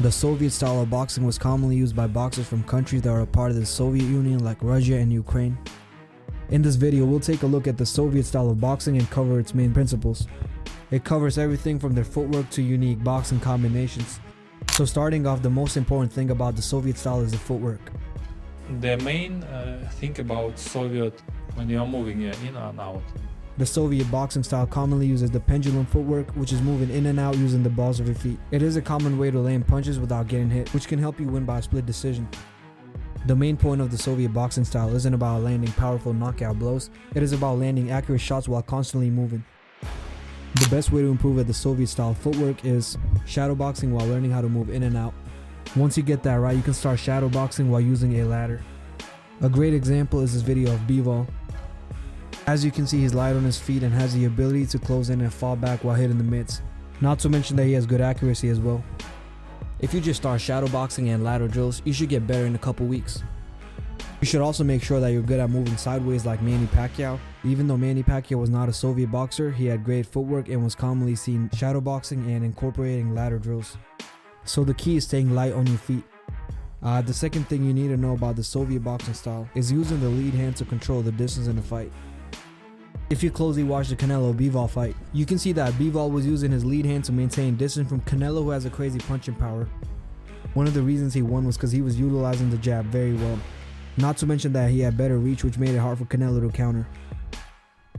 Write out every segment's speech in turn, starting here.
The Soviet style of boxing was commonly used by boxers from countries that are a part of the Soviet Union like Russia and Ukraine. In this video, we'll take a look at the Soviet style of boxing and cover its main principles. It covers everything from their footwork to unique boxing combinations. So starting off, the most important thing about the Soviet style is the footwork. The main thing about Soviet when you are moving in and out. The Soviet boxing style commonly uses the pendulum footwork, which is moving in and out using the balls of your feet. It is a common way to land punches without getting hit, which can help you win by a split decision. The main point of the Soviet boxing style isn't about landing powerful knockout blows, it is about landing accurate shots while constantly moving. The best way to improve at the Soviet style footwork is shadow boxing while learning how to move in and out. Once you get that right, you can start shadow boxing while using a ladder. A great example is this video of Bival. As you can see, he's light on his feet and has the ability to close in and fall back while hitting the mitts. Not to mention that he has good accuracy as well. If you just start shadow boxing and ladder drills, you should get better in a couple weeks. You should also make sure that you're good at moving sideways like Manny Pacquiao. Even though Manny Pacquiao was not a Soviet boxer, he had great footwork and was commonly seen shadow boxing and incorporating ladder drills. So the key is staying light on your feet. The second thing you need to know about the Soviet boxing style is using the lead hand to control the distance in a fight. If you closely watch the Canelo-Bival fight, you can see that Bival was using his lead hand to maintain distance from Canelo, who has a crazy punching power. One of the reasons he won was because he was utilizing the jab very well. Not to mention that he had better reach, which made it hard for Canelo to counter.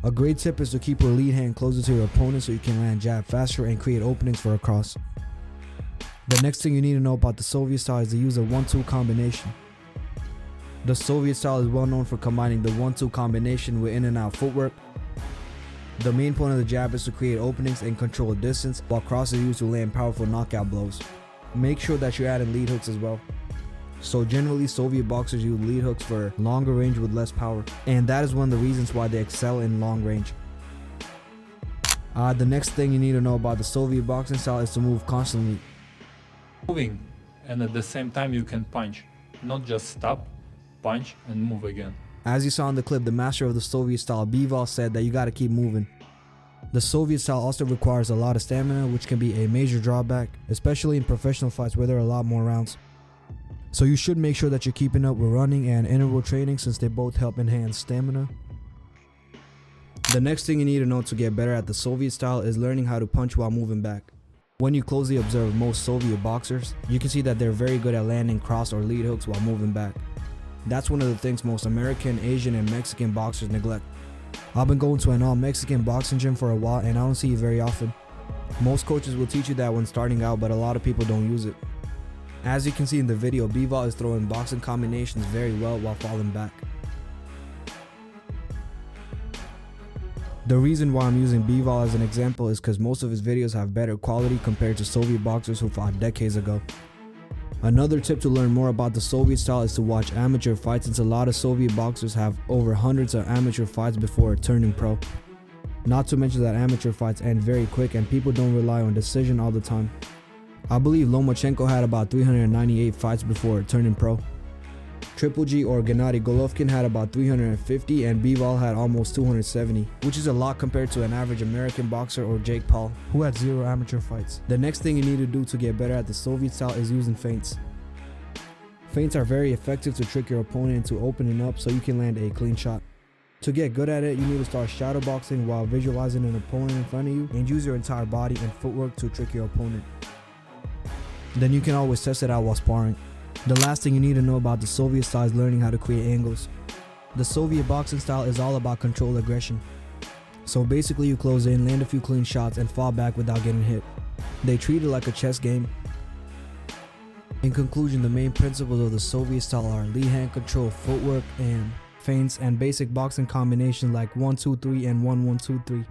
A great tip is to keep your lead hand closer to your opponent so you can land jab faster and create openings for a cross. The next thing you need to know about the Soviet style is the use of 1-2 combination. The Soviet style is well known for combining the 1-2 combination with in and out footwork. The main point of the jab is to create openings and control distance, while cross is used to land powerful knockout blows. Make sure that you're adding lead hooks as well. So generally, Soviet boxers use lead hooks for longer range with less power, and that is one of the reasons why they excel in long range. The next thing you need to know about the Soviet boxing style is to move constantly. Moving, and at the same time you can punch, not just stop, punch and move again. As you saw in the clip, the master of the Soviet style, Bival, said that you gotta keep moving. The Soviet style also requires a lot of stamina, which can be a major drawback, especially in professional fights where there are a lot more rounds. So you should make sure that you're keeping up with running and interval training, since they both help enhance stamina. The next thing you need to know to get better at the Soviet style is learning how to punch while moving back. When you closely observe most Soviet boxers, you can see that they're very good at landing cross or lead hooks while moving back. That's one of the things most American, Asian, and Mexican boxers neglect. I've been going to an all-Mexican boxing gym for a while and I don't see it very often. Most coaches will teach you that when starting out, but a lot of people don't use it. As you can see in the video, Bival is throwing boxing combinations very well while falling back. The reason why I'm using Bival as an example is because most of his videos have better quality compared to Soviet boxers who fought decades ago. Another tip to learn more about the Soviet style is to watch amateur fights, since a lot of Soviet boxers have over hundreds of amateur fights before turning pro. Not to mention that amateur fights end very quick and people don't rely on decision all the time. I believe Lomachenko had about 398 fights before turning pro. Triple G or Gennady Golovkin had about 350 and Bival had almost 270, which is a lot compared to an average American boxer or Jake Paul, who had 0 amateur fights. The next thing you need to do to get better at the Soviet style is using feints. Feints are very effective to trick your opponent into opening up so you can land a clean shot. To get good at it, you need to start shadow boxing while visualizing an opponent in front of you and use your entire body and footwork to trick your opponent. Then you can always test it out while sparring. The last thing you need to know about the Soviet style is learning how to create angles. The Soviet boxing style is all about controlled aggression. So basically you close in, land a few clean shots, and fall back without getting hit. They treat it like a chess game. In conclusion, the main principles of the Soviet style are lead hand control, footwork, and feints, and basic boxing combinations like 1-2-3 and 1-1-2-3.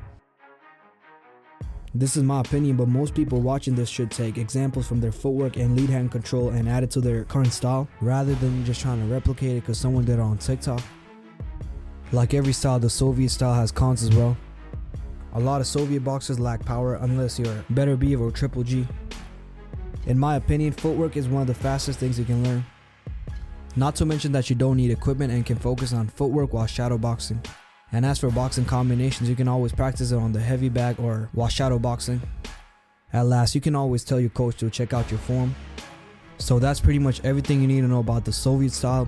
This is my opinion, but most people watching this should take examples from their footwork and lead hand control and add it to their current style, rather than just trying to replicate it because someone did it on TikTok. Like every style, the Soviet style has cons as well. A lot of Soviet boxers lack power unless you're Better Beav or Triple G. In my opinion, footwork is one of the fastest things you can learn. Not to mention that you don't need equipment and can focus on footwork while shadow boxing. And as for boxing combinations, you can always practice it on the heavy bag or while shadow boxing. At last, you can always tell your coach to check out your form. So that's pretty much everything you need to know about the Soviet style.